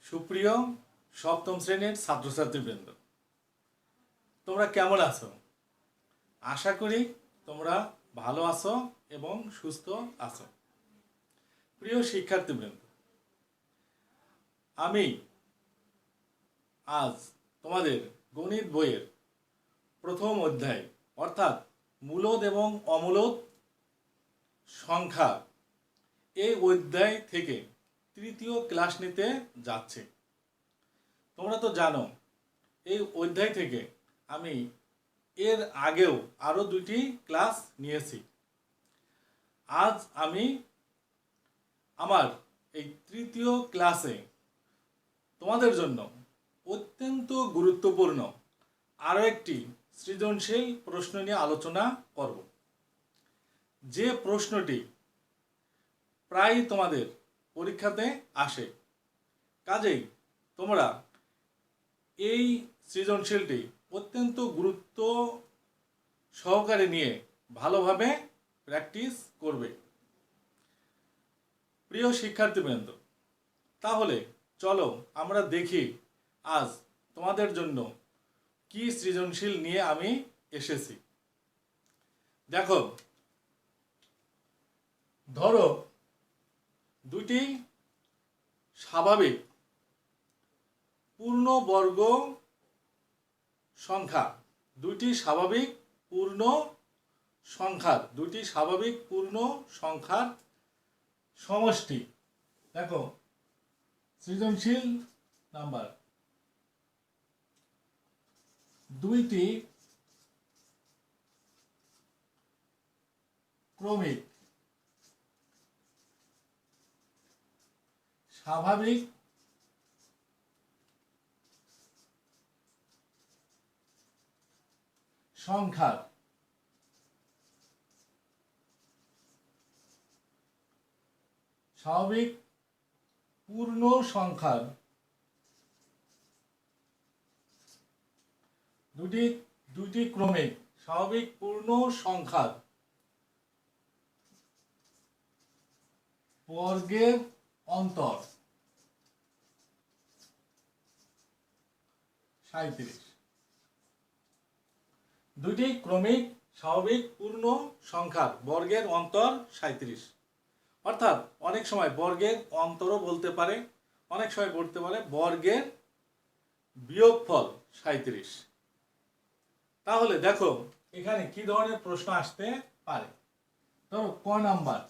সুপ্রিয় সপ্তম শ্রেণীর ছাত্রছাত্রীবৃন্দ, তোমরা কেমন আছো? আশা করি তোমরা ভালো আছো এবং সুস্থ আছো। প্রিয় শিক্ষার্থীবৃন্দ, আমি আজ তোমাদের গণিত বইয়ের প্রথম অধ্যায় অর্থাৎ মূলদ এবং অমূলদ সংখ্যা এই অধ্যায় থেকে তৃতীয় ক্লাস নিতে যাচ্ছে। তোমরা তো জানো এই অধ্যায় থেকে আমি এর আগেও আরও দুটি ক্লাস নিয়েছি। আজ আমি আমার এই তৃতীয় ক্লাসে তোমাদের জন্য অত্যন্ত গুরুত্বপূর্ণ আরও একটি সৃজনশীল প্রশ্ন নিয়ে আলোচনা করব, যে প্রশ্নটি প্রায় তোমাদের পরীক্ষাতে আসে। কাজেই তোমরা এই সৃজনশীলটি অত্যন্ত গুরুত্ব সহকারে নিয়ে ভালোভাবে প্র্যাকটিস করবে। প্রিয় শিক্ষার্থীবৃন্দ, তাহলে চলো আমরা দেখি আজ তোমাদের জন্য কি সৃজনশীল নিয়ে আমি এসেছি। দেখো, ধরো দুটি স্বাভাবিক পূর্ণবর্গ সংখ্যা, দুটি স্বাভাবিক পূর্ণ সংখ্যার সমষ্টি। দেখো, সৃজনশীল নাম্বার, দুইটি ক্রমিক স্বাভাবিক সংখ্যার স্বাভাবিক পূর্ণ সংখ্যার দুটি ক্রমিক স্বাভাবিক পূর্ণ সংখ্যার বর্গের অন্তর 37। দুটি ক্রমিক স্বাভাবিক পূর্ণ সংখ্যার বর্গের অন্তর 37। অর্থাৎ অনেক সময় বর্গের অন্তরও বলতে পারে, অনেক সময় বলতে পারে বর্গের বিয়োগফল 37। তাহলে দেখো এখানে কি ধরনের প্রশ্ন আসতে পারে। ধরো ক নাম্বার,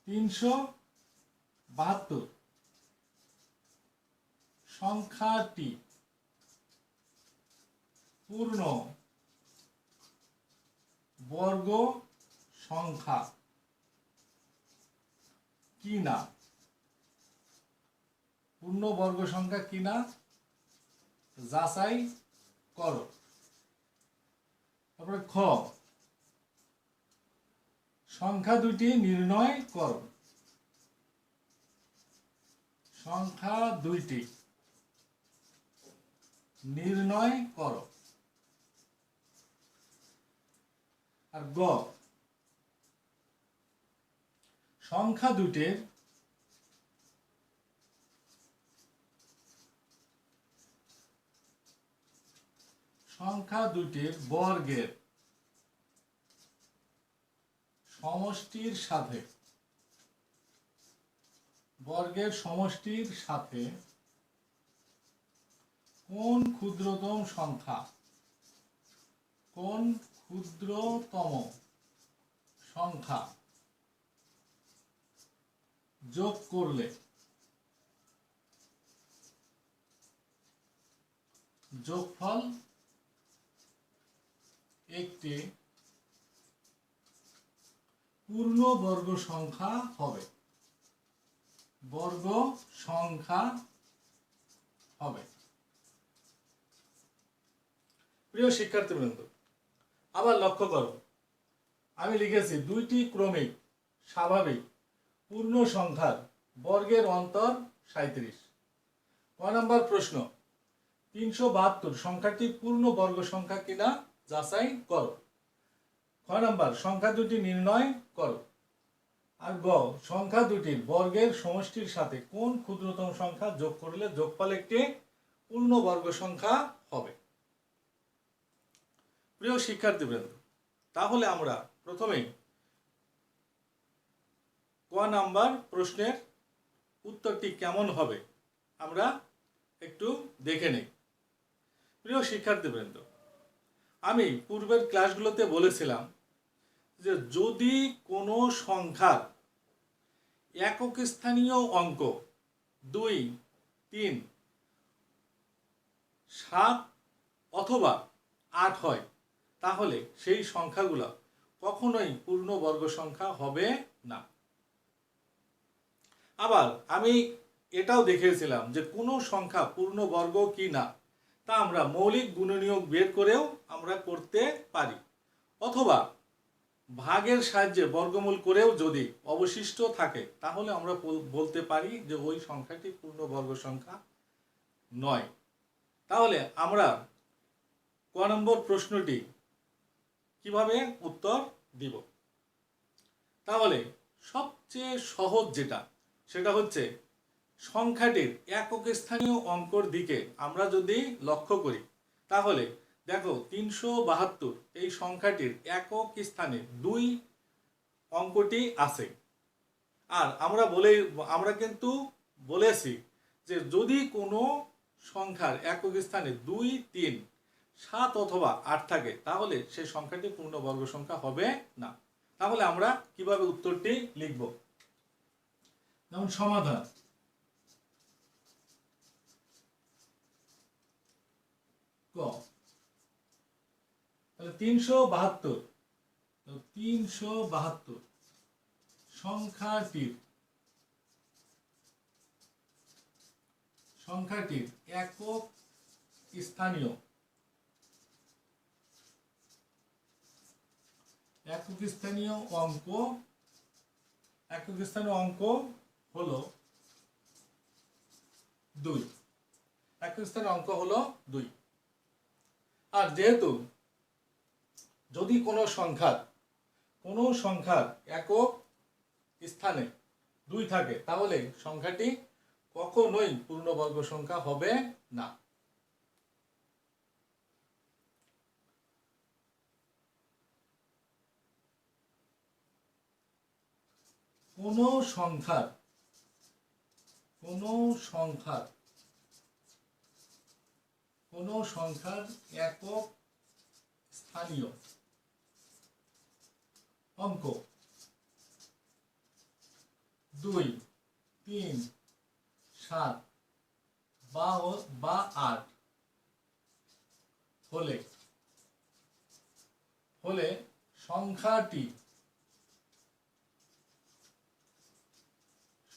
372 সংখ্যাটি পূর্ণ বর্গ সংখ্যা কিনা? পূর্ণ বর্গ সংখ্যা কিনা যাচাই করো। তারপরে খ, সংখ্যা দুটি নির্ণয় করো। সংখ্যা দুইটি নির্ণয় করো। আর গ, সংখ্যা দুটির বর্গের সমষ্টির সাথে কোন ক্ষুদ্রতম সংখ্যা যোগ করলে যোগফল একটি পূর্ণ বর্গ সংখ্যা হবে। প্রিয় শিক্ষার্থীবৃন্দ, আবার লক্ষ্য করো, আমি লিখেছি দুইটি ক্রমিক স্বাভাবিক পূর্ণ সংখ্যার বর্গের অন্তর 37। ক নম্বর প্রশ্ন, 372 সংখ্যাটি পূর্ণ বর্গ সংখ্যা কিনা যাচাই করো। খ নম্বর, সংখ্যা দুটি নির্ণয় করো। আর গ, সংখ্যা দুটির বর্গের সমষ্টির সাথে কোন ক্ষুদ্রতম সংখ্যা যোগ করলে যোগফল একটি পূর্ণবর্গ সংখ্যা হবে। প্রিয় শিক্ষার্থীবৃন্দ, তাহলে আমরা প্রথমেই ক নাম্বার প্রশ্নের উত্তরটি কেমন হবে আমরা একটু দেখে নেই। প্রিয় শিক্ষার্থীবৃন্দ, আমি পূর্বের ক্লাসগুলোতে বলেছিলাম যে যদি কোনো সংখ্যার একক স্থানীয় অঙ্ক 2, 3, 7 অথবা 8 হয়, তাহলে সেই সংখ্যাগুলো কখনোই পূর্ণবর্গ সংখ্যা হবে না। আবার আমি এটাও দেখিয়েছিলাম যে কোনো সংখ্যা পূর্ণবর্গ কি না তা আমরা মৌলিক গুণনীয়ক বের করেও আমরা করতে পারি, অথবা ভাগের সাহায্যে বর্গমূল করেও যদি অবশিষ্ট থাকে তাহলে আমরা বলতে পারি যে ওই সংখ্যাটি পূর্ণবর্গ সংখ্যা নয়। তাহলে আমরা ক নম্বর প্রশ্নটি কিভাবে উত্তর দিব? তাহলে সবচেয়ে সহজ যেটা সেটা হচ্ছে সংখ্যাটির একক স্থানীয় অঙ্কর দিকে আমরা যদি লক্ষ্য করি, তাহলে দেখো 372 এই সংখ্যাটির একক স্থানে 2 অঙ্কটি আছে। আর আমরা কিন্তু বলেছি যে যদি কোনো সংখ্যার একক স্থানে 2, 3, 7 অথবা 8 থাকে তাহলে সেই সংখ্যাটি পূর্ণবর্গ সংখ্যা হবে না। তাহলে আমরা কিভাবে উত্তরটি লিখব? যেমন সমাধান ক, তাহলে 372 সংখ্যাটির একক স্থানীয় অঙ্ক হলো 2। একক স্থানীয় অঙ্ক হলো 2। আর যেহেতু যদি কোনো সংখ্যার একক স্থানে 2 থাকে তাহলে সংখ্যাটি কখনোই পূর্ণবর্গ সংখ্যা হবে না। কোনো সংখ্যার একক স্থানীয় অঙ্ক 2, 3, 7 বা 8 হলে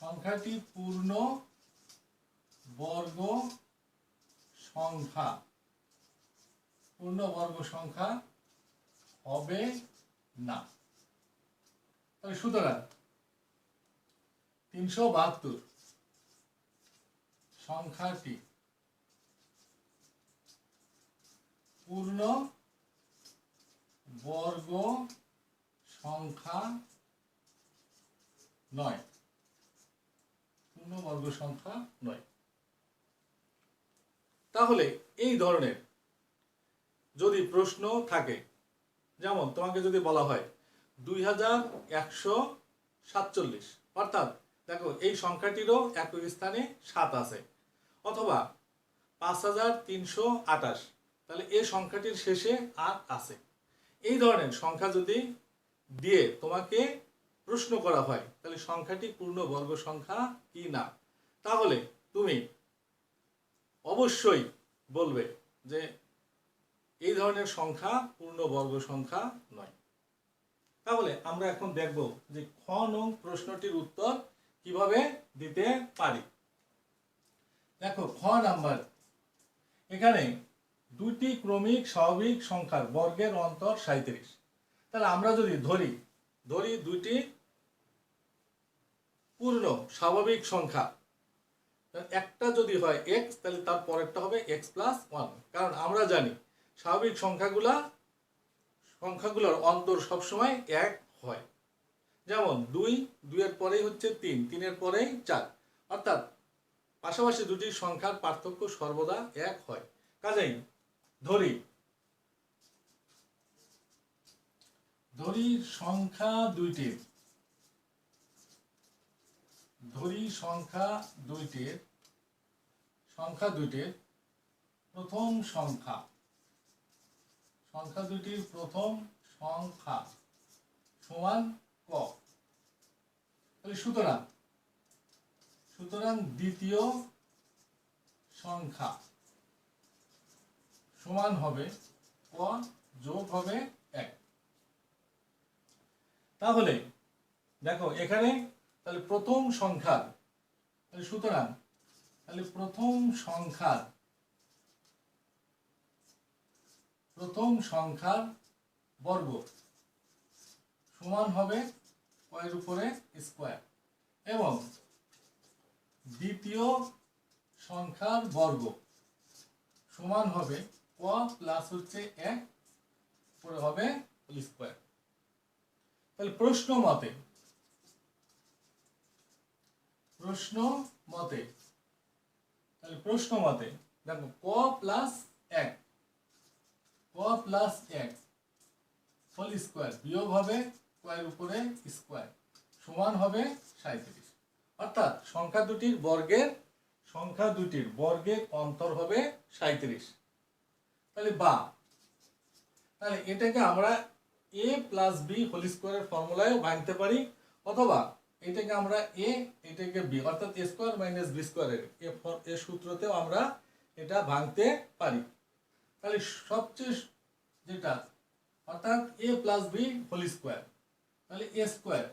সংখ্যাটি পূর্ণবর্গ সংখ্যা হবে না। তাহলে সুতরাং 372 সংখ্যাটি পূর্ণবর্গ সংখ্যা নয়। তাহলে এই ধরনের যদি প্রশ্ন থাকে, যেমন তোমাকে যদি বলা হয় 2147, অর্থাৎ দেখো এই সংখ্যাটিরও একক স্থানে 7 আছে, অথবা 5328, তাহলে এই সংখ্যাটির শেষে 8 আছে। এই ধরনের সংখ্যা যদি দিয়ে তোমাকে প্রশ্ন করা হয় তাহলে সংখ্যাটি পূর্ণবর্গ সংখ্যা কি না, তাহলে তুমি অবশ্যই বলবে যে এই ধরনের সংখ্যা পূর্ণবর্গ সংখ্যা নয়। তাহলে আমরা এখন দেখব যে খ নং প্রশ্নটির উত্তর কিভাবে দিতে পারি। দেখো খ নাম্বার, এখানে দুটি ক্রমিক স্বাভাবিক সংখ্যার বর্গের অন্তর 37। তাহলে আমরা যদি ধরি দুটি পূর্ণ স্বাভাবিক সংখ্যা, একটা যদি হয় x তাহলে তার পরেরটা হবে x + 1, কারণ আমরা জানি স্বাভাবিক সংখ্যাগুলোর অন্তর সবসময় 1 হয়। যেমন 2, 2-এর পরেই হচ্ছে 3, 3-এর পরেই 4। অর্থাৎ পাশাপাশি দুটি সংখ্যার পার্থক্য সর্বদা 1 হয়। কাজেই ধরি সংখ্যা দুইটির সংখ্যা দুইটির প্রথম সংখ্যা দুইটির প্রথম সংখ্যা সমান ক। তাহলে সুতরাং দ্বিতীয় সংখ্যা সমান হবে ক যোগ হবে 1। তাহলে দেখো এখানে তাহলে প্রথম সংখ্যার প্রথম সংখ্যার বর্গ সমান হবে কয়ের উপরে স্কয়ার, এবং দ্বিতীয় সংখ্যার বর্গ সমান হবে ক প্লাস হচ্ছে 1 পরে হবে হোল স্কয়ার। তাহলে প্রশ্ন মতে দেখো ক প্লাস 1 হোল স্কয়ার বিয়োগ হবে কয়ের উপরে স্কয়ার সমান হবে 37। অর্থাৎ সংখ্যা দুটির বর্গের অন্তর হবে 37। তাহলে এটাকে আমরা a প্লাস b হোল স্কয়ারের ফর্মুলায় ভাঙতে পারি, অথবা এটাকে আমরা এটাকে b অর্থাৎ a স্কয়ার মাইনাস b স্কয়ারের এই সূত্রতেও আমরা এটা ভাঙতে পারি। তাহলে সবচেয়ে যেটা অর্থাৎ a plus b whole square, তাহলে a স্কয়ার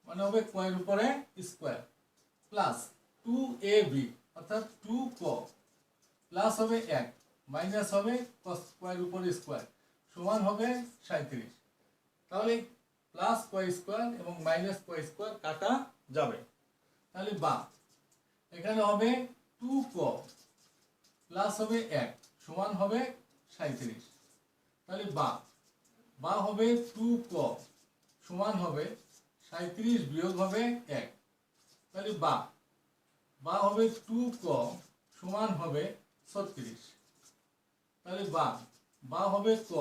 মানে হবে কয়ের উপরে স্কয়ার প্লাস 2ab অর্থাৎ 2 ক প্লাস হবে 1 মাইনাস হবে কয়ের উপরে স্কয়ার সমান হবে 37। তাহলে প্লাস কয় স্কয়ার এবং মাইনাস কয় স্কয়ার কাটা যাবে। তাহলে এখানে হবে 2 ক প্লাস হবে 1 সমান হবে 37। তাহলে হবে 2 ক সমান হবে 37 বিয়োগ হবে 1। তাহলে হবে 2 ক সমান হবে 36। তাহলে হবে ক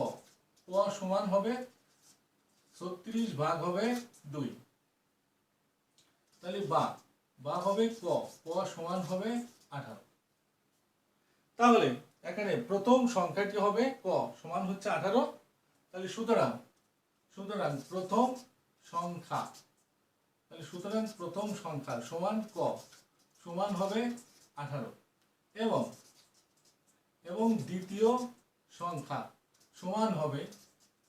সমান হবে 36 ভাগ হবে 2। তাহলে হবে ক সমান হবে 18। তাহলে এখানে প্রথম সংখ্যাটি হবে ক সমান হচ্ছে 18। তাহলে সুতরাং প্রথম সংখ্যা সমান ক সমান হবে 18, এবং দ্বিতীয় সংখ্যা সমান হবে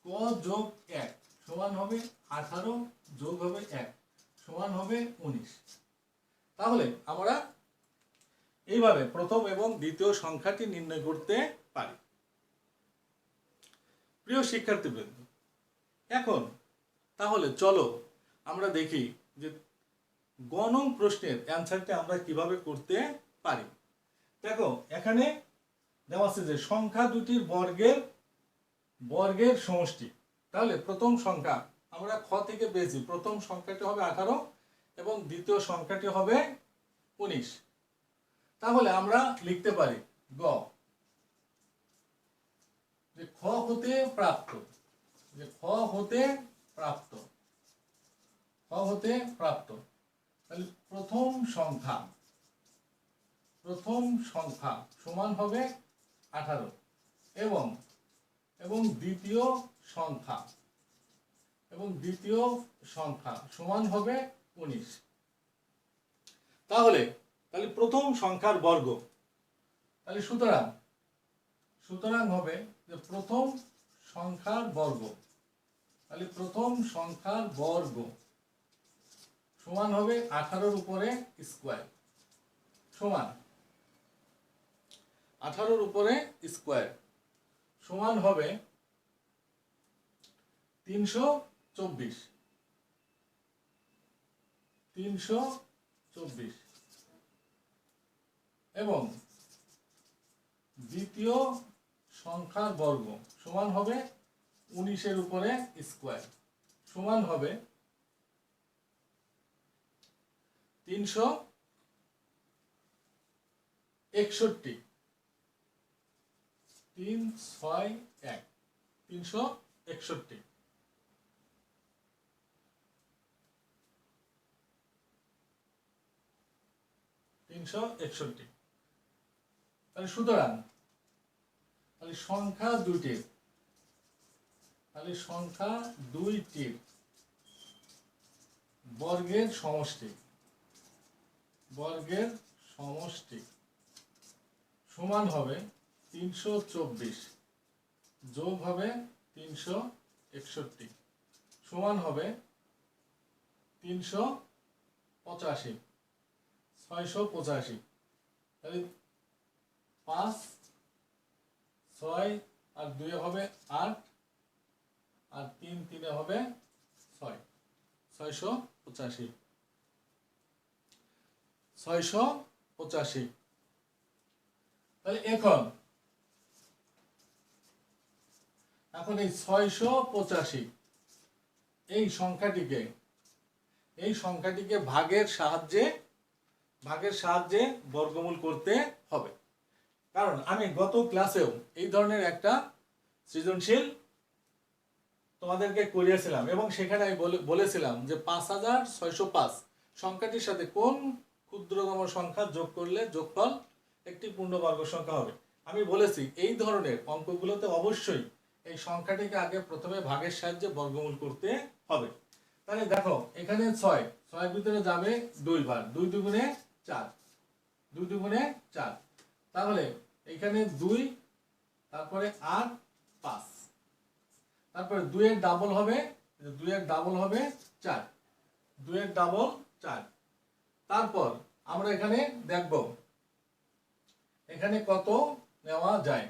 ক যোগ 1 সমান হবে 18 যোগ হবে 1 সমান হবে 19। তাহলে আমরা এইভাবে প্রথম এবং দ্বিতীয় সংখ্যাটি নির্ণয় করতে পারি। প্রিয় শিক্ষার্থীবৃন্দ, এখন তাহলে চলো আমরা দেখি যে গ নং প্রশ্নের অ্যান্সারটা আমরা কিভাবে করতে পারি। দেখো এখানে দেওয়া আছে যে সংখ্যা দুটির বর্গের সমষ্টি। তাহলে প্রথম সংখ্যা আমরা খ থেকে পেয়েছি, প্রথম সংখ্যাটি হবে 18 এবং দ্বিতীয় সংখ্যাটি হবে 19। তাহলে আমরা লিখতে পারি গ যে খ হতে প্রাপ্ত তাহলে প্রথম সংখ্যা সমান হবে 18 এবং দ্বিতীয় সংখ্যা সমান হবে 19। তাহলে প্রথম সংখ্যার বর্গ, তাহলে সুতরাং হবে যে প্রথম সংখ্যার বর্গ, তাহলে প্রথম সংখ্যার বর্গ সমান হবে 18 উপরে স্কয়ার সমান 18 উপরে স্কয়ার সমান হবে 324। এবং দ্বিতীয় সংখ্যার বর্গ সমান হবে 19 এর উপরে স্কয়ার সমান হবে 361 361 361 361 তাহলে সুতরাং তাহলে সংখ্যা দুইটির বর্গের সমষ্টি সমান হবে 324 যোগ হবে 361 সমান হবে 385 685 তাহলে 5 6 আর 2 হবে 8 আর 3 3 হবে 6 685 685 তাহলে এখন এই 685 এই সংখ্যাটিকে ভাগের সাহায্যে বর্গমূল করতে হবে। কারণ আমি গত ক্লাসেও এই ধরনের একটা সৃজনশীল তোমাদেরকে করিয়েছিলাম এবং সেখানে আমি বলেছিলাম যে 5605 সংখ্যাটির সাথে কোন ক্ষুদ্রতম সংখ্যা যোগ করলে যোগফল একটি পূর্ণবর্গ সংখ্যা হবে। আমি বলেছি এই ধরনের অঙ্কগুলোতে অবশ্যই এই সংখ্যাটিকে আগে প্রথমে ভাগের সাহায্যে বর্গমূল করতে হবে। তাহলে দেখো এখানে 6 ভিতরে যাবে 2 বার, 2 দুগুণে 4, 2 দুগুণে 4, তাহলে এখানে 2 তারপরে 8 5, তারপরে 2 এর ডাবল হবে 4, 2 এর ডাবল 4। তারপর আমরা এখানে দেখব এখানে কত নেওয়া যায়।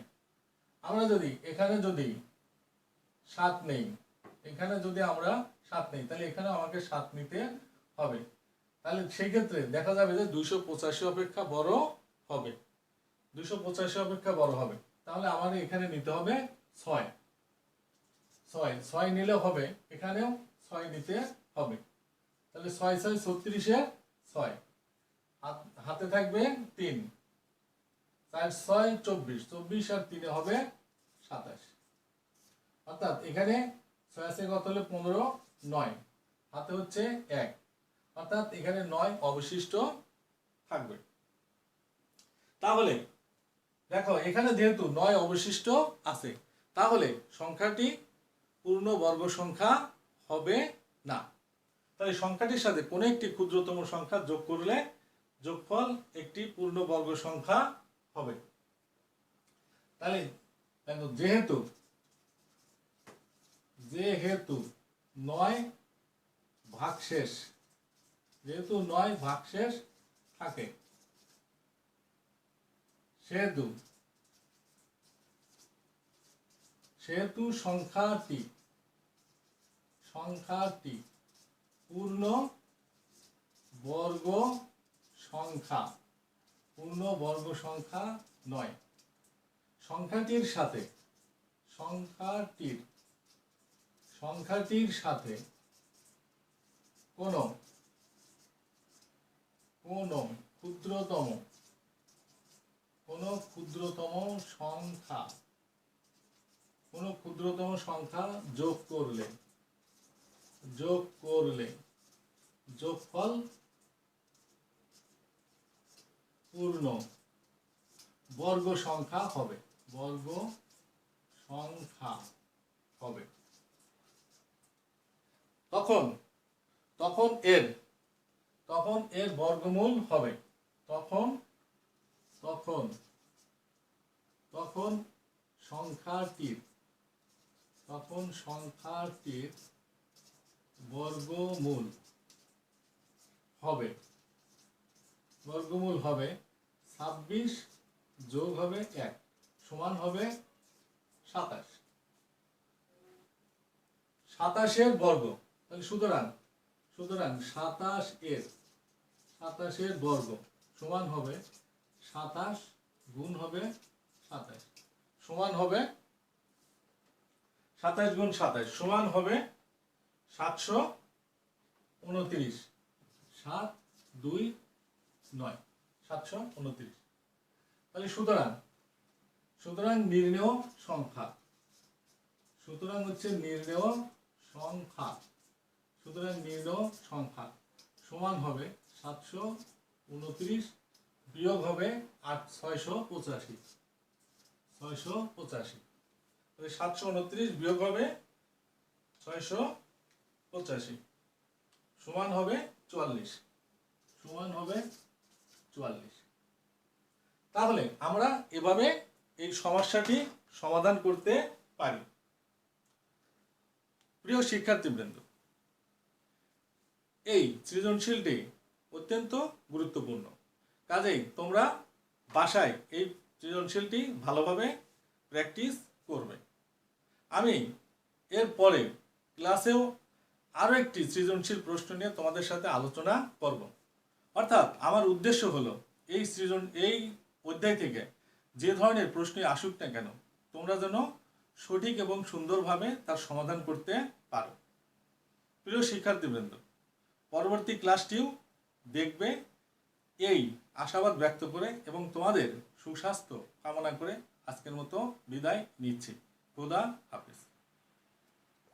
আমরা এখানে যদি 7 নেই, এখানে যদি আমরা 7 নেই, তাহলে এখানে আমাকে 7 নিতে হবে। তাহলে সেই ক্ষেত্রে দেখা যাবে যে 285 অপেক্ষা বড় হবে, 285 অপেক্ষা বড় হবে। তাহলে আমাদের এখানে নিতে হবে 6 নিলে হবে, এখানেও 6 নিতে হবে। তাহলে 6 6 36 6, হাতে থাকবে 3, 4 6 24, 24 আর 3 হবে 27। অর্থাৎ এখানে 6 আছে কত হলে 15, 9 হাতে হচ্ছে 1, অর্থাৎ এখানে 9 অবশিষ্ট থাকবে। তাহলে দেখো এখানে যেহেতু 9 অবশিষ্ট আছে, তাহলে সংখ্যাটি পূর্ণবর্গ সংখ্যা হবে না। তাহলে সংখ্যাটির সাথে কোনো একটি ক্ষুদ্রতম সংখ্যা যোগ করলে যোগফল একটি পূর্ণবর্গ সংখ্যা হবে। তাহলে যেহেতু 9 ভাগশেষ থাকে, সেহেতু সংখ্যাটি পূর্ণবর্গ সংখ্যা নয়। সংখ্যাটির সাথে কোনো ক্ষুদ্রতম সংখ্যা যোগ করলে যোগফল পূর্ণ বর্গ সংখ্যা হবে, তখন এর বর্গমূল হবে, তখন সংখ্যাটির বর্গমূল হবে 26 যোগ হবে 1 সমান হবে 27। 27 এর বর্গ, তাহলে সুতরাং 27 এর বর্গ সমান হবে 27 গুণ হবে 27 সমান হবে 27 গুণ 27 সমান হবে 729, 2 9 729। তাহলে সুতরাং নির্ণেয় সংখ্যা, সুতরাং হচ্ছে নির্ণেয় সংখ্যা, সুতরাং নির্ণেয় সংখ্যা সমান হবে 729 বিয়োগ হবে 685, 685। তাহলে 729 বিয়োগ হবে 685 সমান হবে 44, সমান হবে 44। তাহলে আমরা এভাবে এই সমস্যাটি সমাধান করতে পারি। প্রিয় শিক্ষার্থীবৃন্দ, এই সৃজনশীলটি অত্যন্ত গুরুত্বপূর্ণ, কাজেই তোমরা বাসায় এই সৃজনশীলটি ভালোভাবে প্র্যাকটিস করবে। আমি এর পরে ক্লাসেও আরও একটি সৃজনশীল প্রশ্ন নিয়ে তোমাদের সাথে আলোচনা করব। অর্থাৎ আমার উদ্দেশ্য হলো এই অধ্যায় থেকে যে ধরনের প্রশ্নই আসুক না কেন তোমরা যেন সঠিক এবং সুন্দরভাবে তার সমাধান করতে পারো। প্রিয় শিক্ষার্থীবৃন্দ, পরবর্তী ক্লাসটিও দেখবে এই আশাবাদ ব্যক্ত করে এবং তোমাদের সুস্বাস্থ্য কামনা করে আজকের মতো বিদায় নিচ্ছি। খোদা হাফেজ।